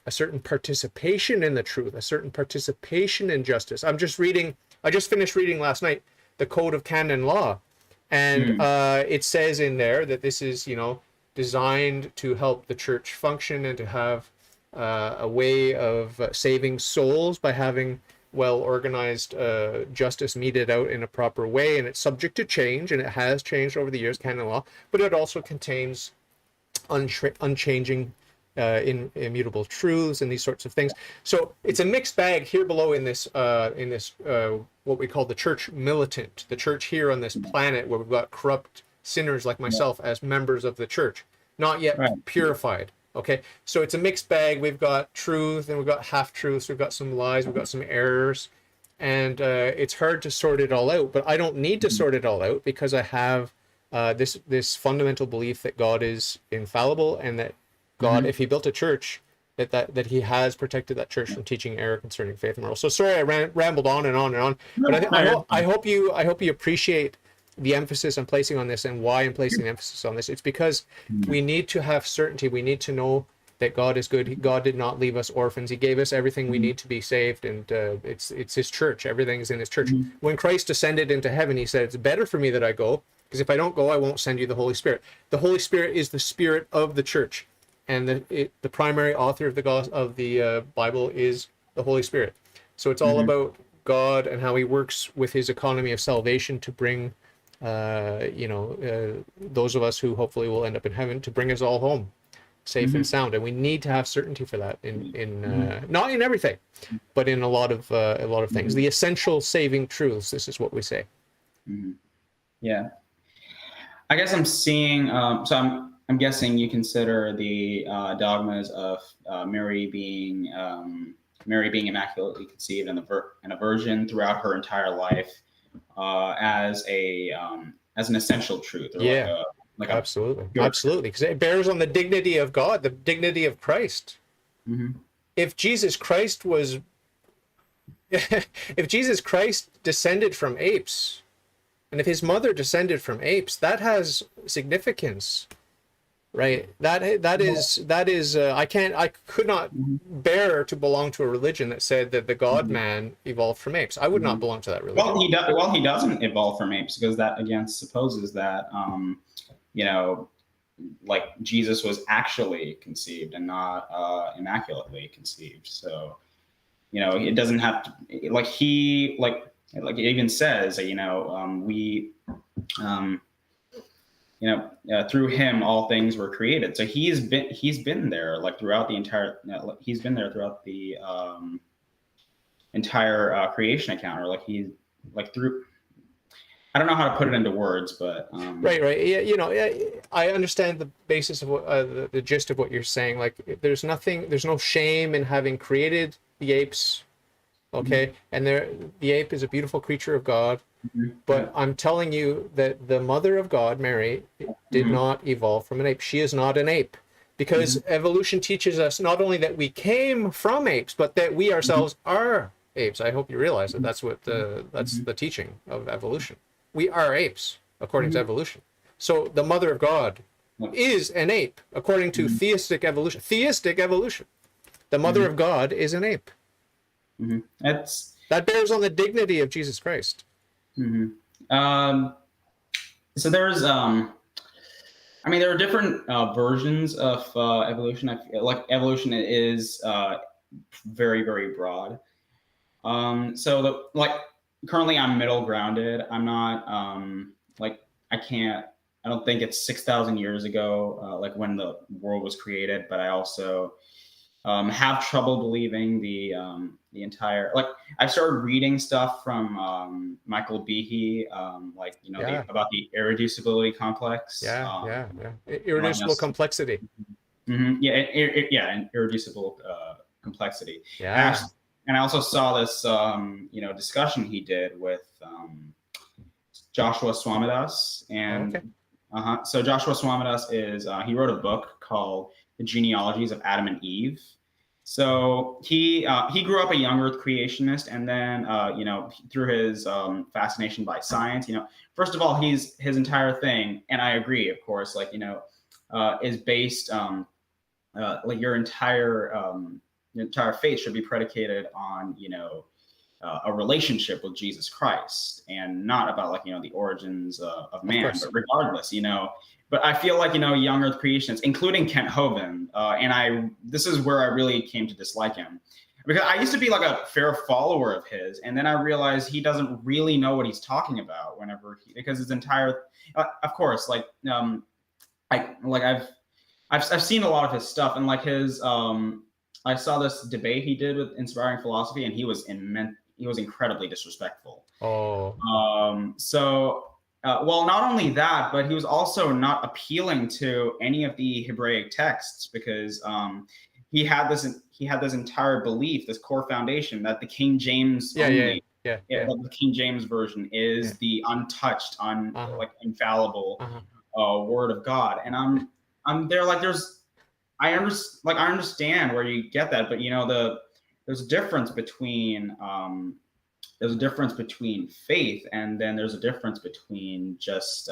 a certain participation in the truth, a certain participation in justice. I just finished reading last night the Code of Canon Law, and it says in there that this is, you know, designed to help the church function and to have a way of saving souls by having well-organized justice meted out in a proper way, and it's subject to change, and it has changed over the years, canon law, but it also contains unchanging immutable truths and these sorts of things. So it's a mixed bag here below in this what we call the church militant, the church here on this planet, where we've got corrupt sinners like myself as members of the church, not yet purified. Okay, so it's a mixed bag. We've got truth and we've got half-truths, we've got some lies, we've got some errors, and it's hard to sort it all out, but I don't need to sort it all out, because I have this fundamental belief that God is infallible, and that God, if he built a church, that he has protected that church from teaching error concerning faith and morals. So sorry I rambled on and on and on, but I hope you appreciate the emphasis I'm placing on this, and why I'm placing the emphasis on this. It's because we need to have certainty. We need to know that God is good. God did not leave us orphans. He gave us everything we need to be saved, and it's his church. Everything is in his church. When Christ ascended into heaven, he said, it's better for me that I go, because if I don't go, I won't send you the Holy Spirit. The Holy Spirit is the spirit of the church, and the primary author of the Bible is the Holy Spirit. So it's all about God and how he works with his economy of salvation to bring those of us who hopefully will end up in heaven, to bring us all home safe and sound. And we need to have certainty for that in not in everything, but in a lot of things. The essential saving truths, this is what we say. Yeah, I guess I'm seeing so I'm guessing you consider the dogmas of Mary being immaculately conceived and a virgin throughout her entire life as an essential truth. Or absolutely, because it bears on the dignity of God, the dignity of Christ. If Jesus Christ descended from apes, and if his mother descended from apes, that has significance, right? That is I could not bear to belong to a religion that said that the God man evolved from apes. I would not belong to that religion. Well, he doesn't evolve from apes, because that again supposes that like Jesus was actually conceived and not immaculately conceived. So it doesn't have to, like it even says through him all things were created. So he's been there like throughout the entire entire creation account, or through, I don't know how to put it into words, but right. Yeah, I understand the basis of what the gist of what you're saying. Like, there's no shame in having created the apes, okay? And the ape is a beautiful creature of God. But I'm telling you that the mother of God, Mary, did not evolve from an ape. She is not an ape, because evolution teaches us not only that we came from apes, but that we ourselves are apes. I hope you realize that that's the teaching of evolution. We are apes according to evolution. So the mother of God is an ape according to theistic evolution. Theistic evolution. The mother of God is an ape. That bears on the dignity of Jesus Christ. So there's I mean, there are different versions of evolution. I feel like evolution is very, very broad. So currently I'm middle grounded. I'm not like I don't think it's 6,000 years ago, like when the world was created, but I also have trouble believing the entire, like I've started reading stuff from Michael Behe, about the irreducibility complex. Irreducible complexity. And irreducible complexity. Yeah. And I also saw this discussion he did with Joshua Swamidass, and so Joshua Swamidass is he wrote a book called The Genealogies of Adam and Eve. So he grew up a young Earth creationist, and then through his fascination by science, first of all, his entire thing, and I agree, of course, is based like your entire faith should be predicated on a relationship with Jesus Christ, and not about the origins of man. But regardless, but I feel like young Earth creationists, including Kent Hovind, this is where I really came to dislike him, because I used to be like a fair follower of his, and then I realized he doesn't really know what he's talking about because his entire, of course, I've seen a lot of his stuff, and his I saw this debate he did with Inspiring Philosophy, and he was incredibly disrespectful. Well, not only that, but he was also not appealing to any of the Hebraic texts, because he had this entire belief, this core foundation, that the King James the King James version is the untouched, infallible word of God. And I'm there, I understand where you get that, but there's a difference between faith, and then there's a difference between just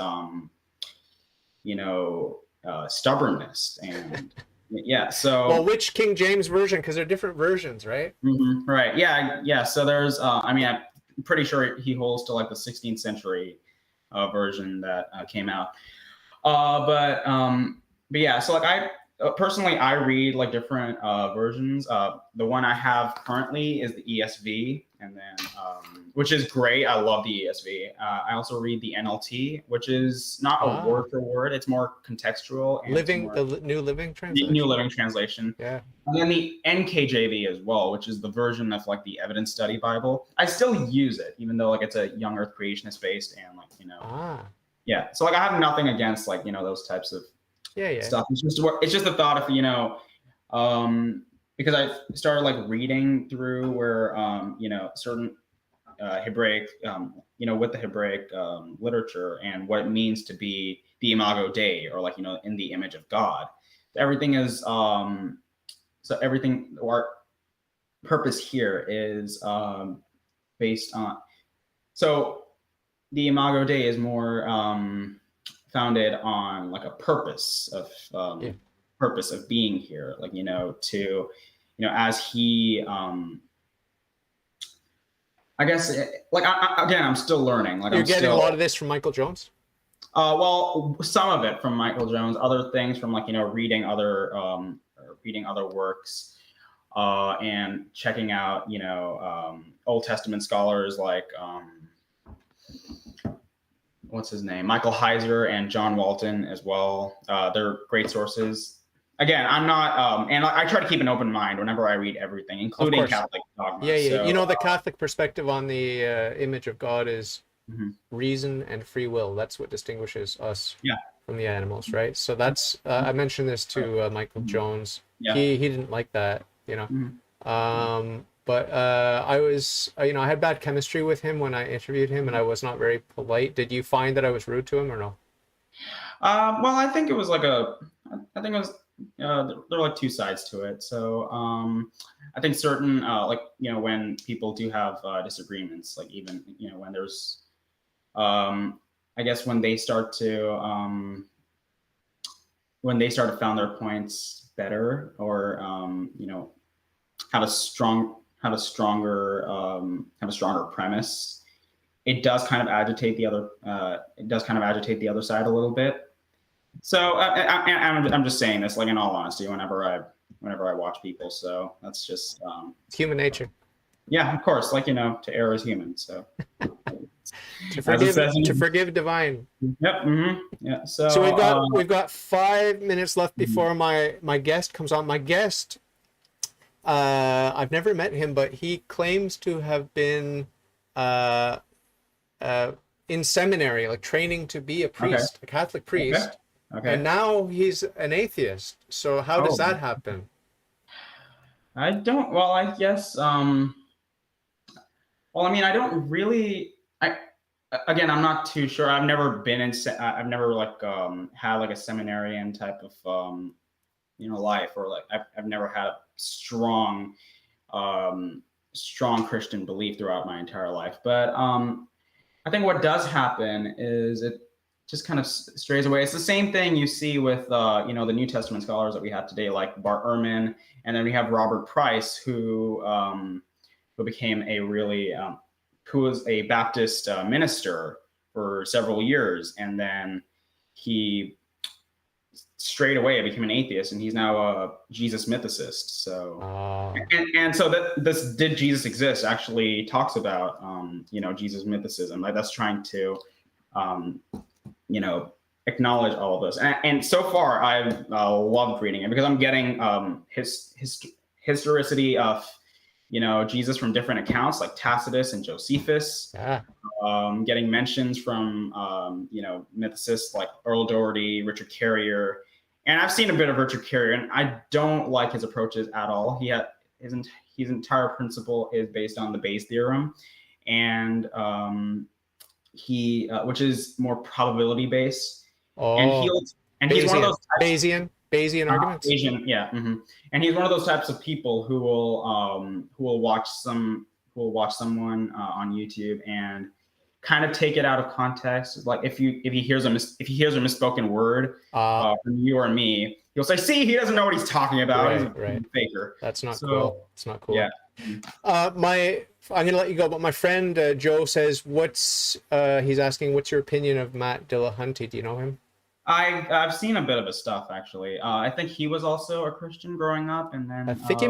stubbornness, and so, well, which King James version? Because they're different versions, right? Right. Yeah. So there's I'm pretty sure he holds to the 16th century version that came out, but yeah. So I personally, I read different versions. The one I have currently is the ESV, and then which is great. I love the ESV. I also read the NLT, which is not a word for word. It's more contextual. And the New Living Translation. New Living Translation. Yeah. And then the NKJV as well, which is the version of the Evidence Study Bible. I still use it, even though it's a young Earth creationist based, and yeah. So I have nothing against those types of stuff. It's just the thought of because I started reading through where certain Hebraic with the Hebraic literature, and what it means to be the Imago Dei, or in the image of God. Everything is our purpose here is based on, so the Imago Dei is more founded on a purpose of being here, to as he I guess again, I'm still learning. You're getting a lot of this from Michael Jones? Well, some of it from Michael Jones, other things from reading other works, and checking out Old Testament scholars what's his name? Michael Heiser and John Walton as well. They're great sources. Again, I'm not, and I try to keep an open mind whenever I read everything, including Catholic dogma. Yeah. So, the Catholic perspective on the image of God is reason and free will. That's what distinguishes us from the animals, right? So that's, I mentioned this to Michael Jones. Yeah. He didn't like that, But I was, I had bad chemistry with him when I interviewed him, and I was not very polite. Did you find that I was rude to him, or no? Well, I think it was there are two sides to it. So I think certain, when people do have disagreements, even, when there's, I guess when they start to found their points better, or, had a stronger premise, it does kind of agitate the other side a little bit. So I'm just saying this, like, in all honesty, whenever I watch people. So that's just it's human nature. Yeah, of course. Like, to err is human. So to forgive divine. Yep. Mm-hmm. Yeah. So we've got 5 minutes left before my guest comes on. My guest, I've never met him, but he claims to have been in seminary, like training to be a priest, a Catholic priest. Okay. And now he's an atheist. So how does that happen? I don't. Well, I guess. Well, I mean, I don't really. Again, I'm not too sure. I've never been in. I've never had like a seminarian type of life, or like I've never had a strong Christian belief throughout my entire life. But I think what does happen is it just kind of strays away. It's the same thing you see with the New Testament scholars that we have today, like Bart Ehrman, and then we have Robert Price, who became a really who was a Baptist minister for several years, and then he straight away became an atheist, and he's now a Jesus mythicist. So and so that this "Did Jesus Exist" actually talks about Jesus mythicism, like that's trying to acknowledge all of this. And so far, I've loved reading it because I'm getting historicity of, Jesus from different accounts like Tacitus and Josephus. Getting mentions from, mythicists like Earl Doherty, Richard Carrier. And I've seen a bit of Richard Carrier, and I don't like his approaches at all. His entire principle is based on the Bayes theorem, and which is more probability based. And he's one of those Bayesian arguments. Bayesian, yeah. Mm-hmm. And he's one of those types of people who will watch someone on YouTube and kind of take it out of context. Like if he hears a misspoken word from you or me, he'll say, "See, he doesn't know what he's talking about. He's a faker." That's not cool. It's not cool. Yeah. I'm gonna let you go, but my friend Joe says, he's asking, what's your opinion of Matt Dillahunty? Do you know him? I've seen a bit of his stuff, actually. I think he was also a Christian growing up, and then I think he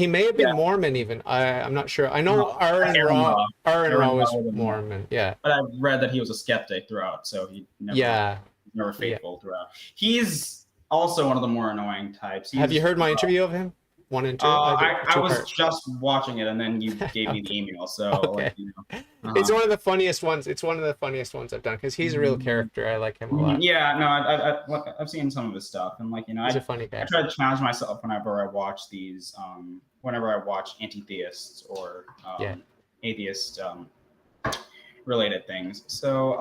may have been Mormon even. I'm not sure. I know Aaron Ra was Mormon. Yeah, but I've read that he was a skeptic throughout, so he never faithful throughout. He's also one of the more annoying types. Have you heard my interview of him? 1 and 2. I was just watching it, and then you gave me the email. So okay. It's one of the funniest ones. It's one of the funniest ones I've done because he's a real character. I like him a lot. Yeah, no, I've seen some of his stuff, and he's a funny guy. I try to challenge myself whenever I watch these. Whenever I watch anti-theists or atheist related things. So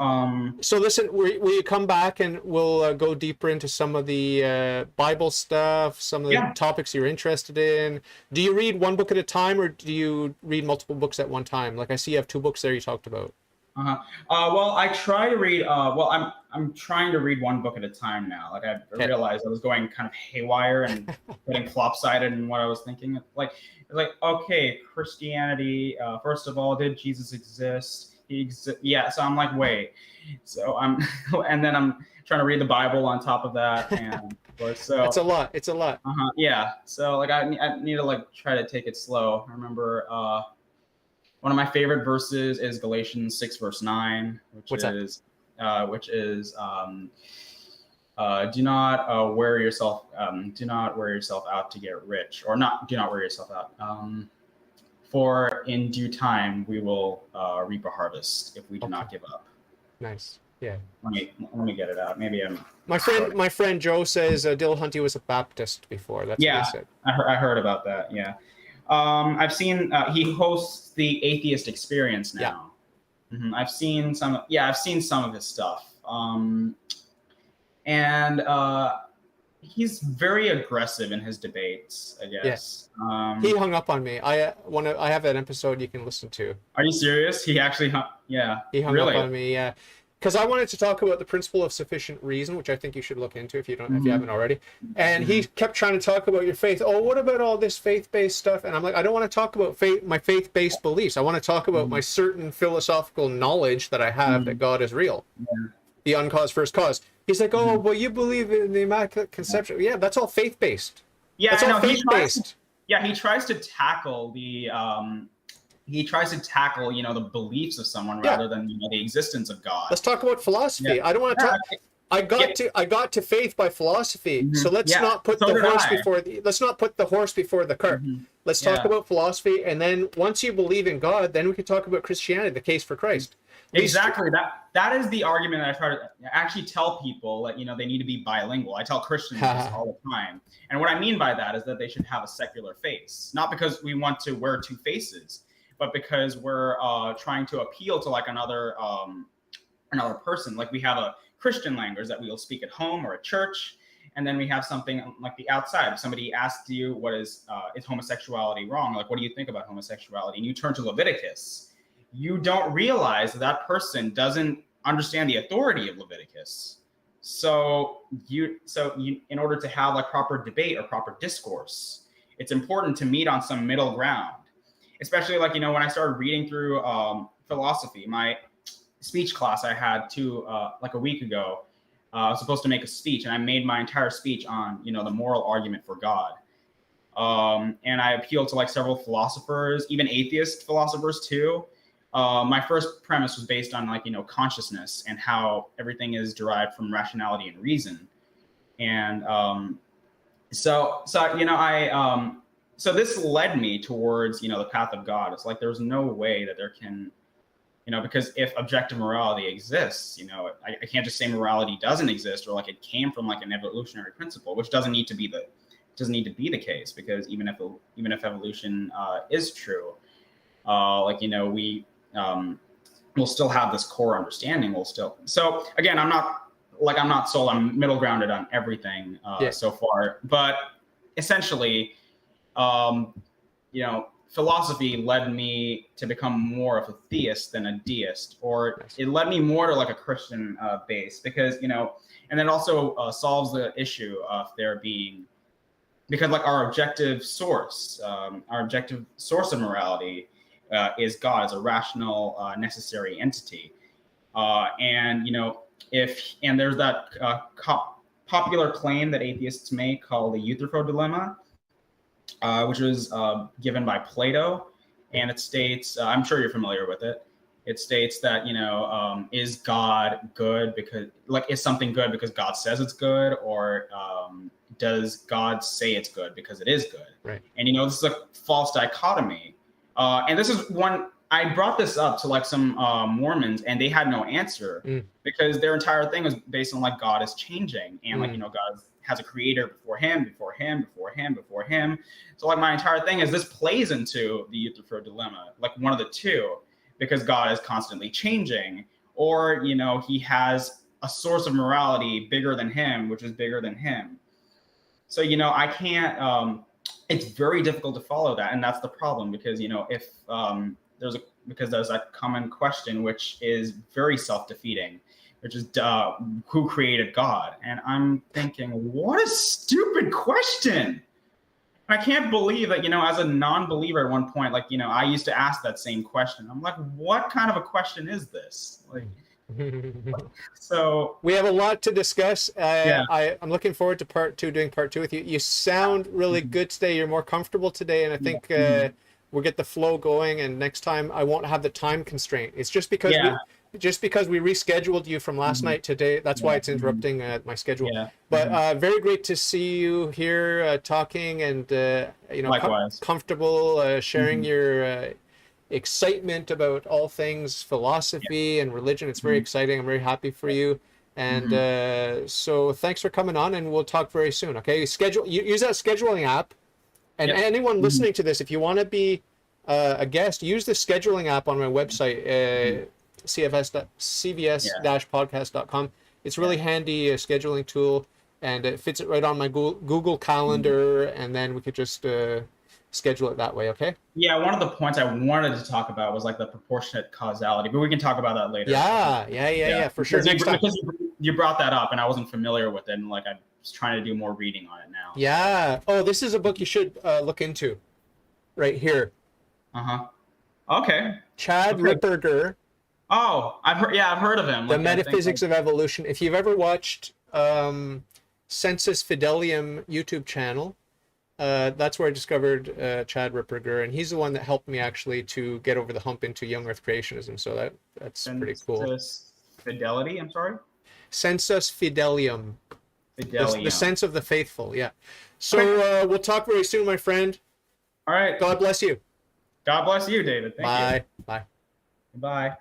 listen, will you come back and we'll go deeper into some of the Bible stuff, some of the topics you're interested in. Do you read one book at a time, or do you read multiple books at one time? Like I see you have 2 books there you talked about. Well, I try to read. I'm trying to read one book at a time now. Like I realized I was going kind of haywire and getting lopsided in what I was thinking. Like okay, Christianity. First of all, did Jesus exist? Yeah, so I'm like, wait. So and then I'm trying to read the Bible on top of that, and so it's a lot. It's a lot. Yeah. So like I need to try to take it slow. I remember one of my favorite verses is Galatians 6 verse 9, which is do not wear yourself out to get rich, or do not wear yourself out. For in due time we will reap a harvest if we do not give up. Nice. Yeah. Let me get it out. Maybe I'm. My friend Joe says Dillahunty was a Baptist before. That's what he said. I heard about that. Yeah. I've seen he hosts the Atheist Experience now. Yeah. Mm-hmm. I've seen some of his stuff. And he's very aggressive in his debates, I guess. Yeah. He hung up on me. I have an episode you can listen to. Are you serious? He actually He hung up on me, yeah. because I wanted to talk about the principle of sufficient reason, which I think you should look into if you don't, if you haven't already. And he kept trying to talk about your faith. Oh, what about all this faith-based stuff? And I'm like, I don't want to talk about my faith-based beliefs. I want to talk about my certain philosophical knowledge that I have that God is real, the uncaused first cause. He's like, oh, well, you believe in the Immaculate Conception. Yeah, that's all faith-based. Yeah, that's all faith-based. He tries to tackle the the beliefs of someone rather than the existence of God. Let's talk about philosophy. Yeah. I don't want to talk. I got to faith by philosophy. So let's not put the horse before the cart. Let's talk about philosophy, and then once you believe in God, then we can talk about Christianity, the case for Christ. Exactly. That is the argument that I try to actually tell people that they need to be bilingual. I tell Christians this all the time. And what I mean by that is that they should have a secular face, not because we want to wear two faces, but because we're trying to appeal to like another person. Like we have a Christian language that we will speak at home or at church, and then we have something like the outside. If somebody asks you what is homosexuality wrong, like what do you think about homosexuality, and you turn to Leviticus, you don't realize that person doesn't understand the authority of Leviticus. So in order to have like proper debate or proper discourse, it's important to meet on some middle ground. Especially like, when I started reading through philosophy, my speech class I had like a week ago, I was supposed to make a speech, and I made my entire speech on, the moral argument for God. And I appealed to like several philosophers, even atheist philosophers too. My first premise was based on like, consciousness and how everything is derived from rationality and reason. And so this led me towards, the path of God. It's like there's no way that there can, because if objective morality exists, I can't just say morality doesn't exist, or like it came from like an evolutionary principle, which doesn't need to be the case, because even if evolution is true, we'll still have this core understanding. So again, I'm not sold. I'm middle grounded on everything so far, but essentially, philosophy led me to become more of a theist than a deist, or it led me more to like a Christian base, because, and it also solves the issue of there being, because like our objective source of morality is God, as a rational, necessary entity. And there's that popular claim that atheists make called the Euthyphro Dilemma, which was given by Plato. And it states, I'm sure you're familiar with it. It states that, is God good is something good because God says it's good, or does God say it's good because it is good? Right. And, this is a false dichotomy. And this is one, I brought this up to like some Mormons, and they had no answer because their entire thing was based on like God is changing, and like, God has a creator before him. So like my entire thing is this plays into the Euthyphro Dilemma, like one of the two, because God is constantly changing, or, he has a source of morality bigger than him, which is bigger than him. So, I can't, it's very difficult to follow that. And that's the problem, because, if there's that common question, which is very self-defeating, which is who created God? And I'm thinking, what a stupid question. And I can't believe that, as a non-believer at one point, like, I used to ask that same question. I'm like, what kind of a question is this? Like, so we have a lot to discuss. I'm looking forward to doing part two with you. You sound really good today. You're more comfortable today, and I think we'll get the flow going. And next time I won't have the time constraint. It's just because we rescheduled you from last night today. That's why it's interrupting my schedule. But very great to see you here talking, and comfortable sharing your excitement about all things philosophy and religion. It's very exciting. I'm very happy for you. And so thanks for coming on, and we'll talk very soon. Okay, use that scheduling app. And anyone listening to this, if you want to be a guest, use the scheduling app on my website, cvs-podcast.com. It's really handy scheduling tool, and it fits it right on my Google Calendar, and then we could just schedule it that way. Okay. Yeah, one of the points I wanted to talk about was like the proportionate causality, but we can talk about that later. Yeah, for sure. Because you brought that up, and I wasn't familiar with it, and like I was trying to do more reading on it now. Yeah. Oh, this is a book you should look into, right here. Okay. Chad Ripperger. Oh, I've heard of him. The Metaphysics of Evolution. If you've ever watched Sensus Fidelium YouTube channel, that's where I discovered Chad Ripperger, and he's the one that helped me actually to get over the hump into young Earth creationism. So that's pretty cool. Sensus Fidelity. I'm sorry. Sensus Fidelium. The sense of the faithful. Yeah. So we'll talk very soon, my friend. All right. God bless you. God bless you, David. Thank you. Bye. Bye.